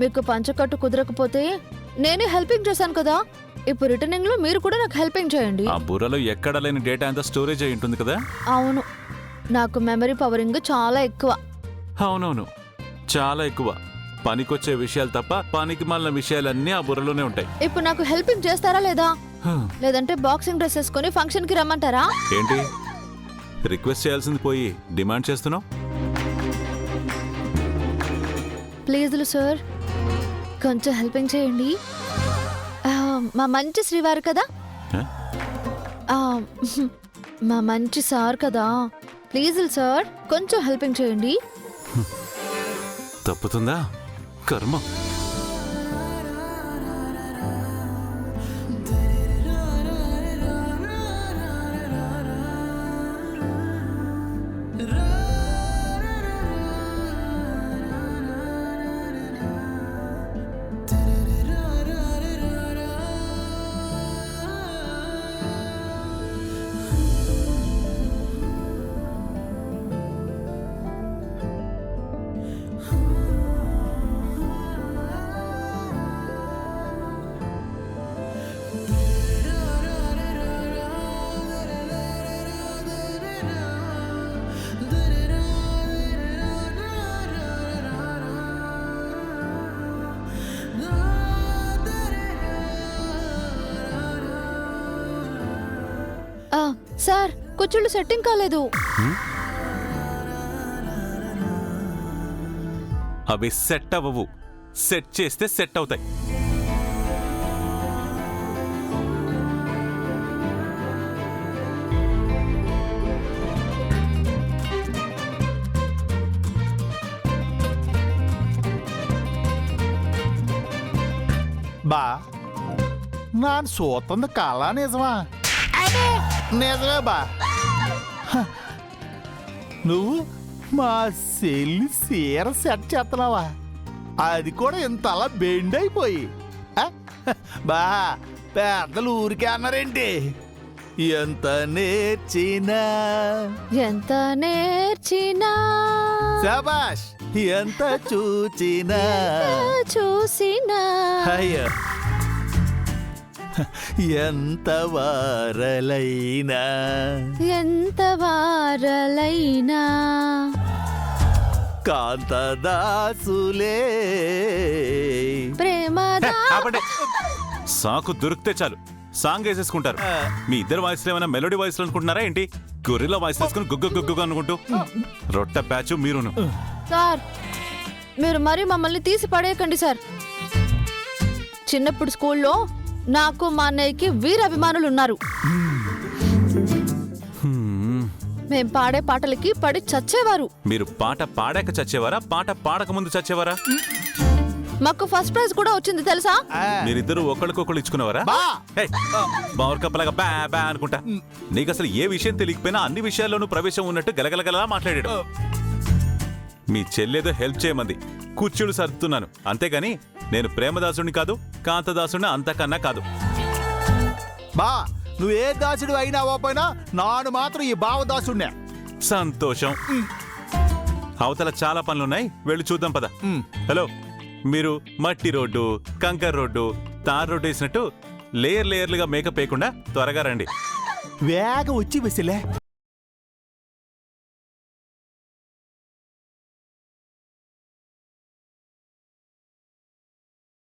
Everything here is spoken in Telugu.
మీకు పంచకట్టు కుదరకపోతే నేనే హెల్పింగ్ చేశాను కదా, ఇప్పుడు రిటర్నింగ్ లో మీరు కూడా నాకు హెల్పింగ్ చేయండి. ఆ బుర్రలో ఎక్కడ లేని డేటా అంతా స్టోరేజ్ అయి ఉంటుంది కదా. అవును, నాకు మెమరీ పవరింగ్ చాలా ఎక్కువ. అవునవును, చాలా ఎక్కువ. పనికొచ్చే విషయాలు తప్ప పనికి మాలిన విషయాలన్నీ ఆ బుర్రలోనే ఉంటాయి. ఇప్పుడు నాకు హెల్పింగ్ చేస్తారా లేదా, లేదంటే బాక్సింగ్ డ్రెస్ వేసుకొని ఫంక్షన్ కి రమ్మంటారా? ఏంటి రిక్వెస్ట్ చేయాల్సింది పోయి డిమాండ్ చేస్తున్నావు? ప్లీజ్లు సార్, కొంచెం హెల్పింగ్ చేయండి. మా మంచి శ్రీవారు కదా, ఆ, మా మంచి సార్ కదా, ప్లీజ్లు సార్ కొంచెం హెల్పింగ్ చేయండి. తప్పుతుందా కర్మ. సార్ కుచ్చుళ్ళు సెట్టింగ్ కాలేదు. అవి సెట్ అవ్వవు, సెట్ చేస్తే సెట్ అవుతాయి. బా ನಾನು ಸೋತಂದ ಕಾಲ నిజమా? నిజమే బా. నువ్వు మా సెల్లి సీర సెట్ చేస్తున్నావా? అది కూడా ఇంతలా బెండ్ అయిపోయి. బా పెద్దలు ఊరికే అన్నారేంటి? ఎంత నేర్చినా శబాష్, ఎంత చూచినా అయ్యో, ఎంత వారలైనా కాంతదాసులే ఆపండి. సాకు దొరికితే చాలు సాంగ్ వేసేసుకుంటారు. మీ ఇద్దరు వాయిస్లు ఏమైనా మెలోడీ వాయిస్లు అనుకుంటున్నారా ఏంటి? గొర్రెల వాయిస్ వేసుకుని గుగ్గు అనుకుంటూ రొట్ట ప్యాచ్ మీరును. సార్ మీరు మరీ మమ్మల్ని తీసి పడేయకండి సార్. చిన్నప్పుడు స్కూల్లో నాకు మా అన్నయ్యకి వీరాభిమానులు ఉన్నారు. మేం పాడే పాటలకి పడి చచ్చేవారు. మీరు పాట పాడాక చచ్చేవారా, పాట పాడక ముందు చచ్చేవారా? మాకు ఫస్ట్ ప్రైజ్ కూడా వచ్చింది తెలుసా? మీరిద్దరు ఒకళ్ళకొకళ్ళు ఇచ్చుకునేవారా? బౌర్ కప్పలాగా బ్యా బ్యా అనుకుంటా. నీకు అసలు ఏ విషయం తెలియకపోయినా అన్ని విషయాల్లోనూ ప్రవేశం ఉన్నట్టు గలగలగలా మాట్లాడాడు. మీ చెల్లేదో హెల్ప్ చేయమంది, కూర్చుడు సర్దుతున్నాను అంతేగాని నేను ప్రేమదాసుడిని కాదు, కాంతదాసుడిని అంతకన్నా కాదు. బా నువ్వే దాసుడు అయినా పోయినా నాను మాత్రం ఈ భావదాసుడినే. సంతోషం. అవతల చాలా పనులున్నాయి, వెళ్ళి చూద్దాం పద. హలో, మీరు మట్టి రోడ్డు, కంకర్ రోడ్డు, తార్ రోడ్డు వేసినట్టు లేయర్లుగా మేకప్ వేయకుండా త్వరగా రండి. వేగం వచ్చి వెసిలే.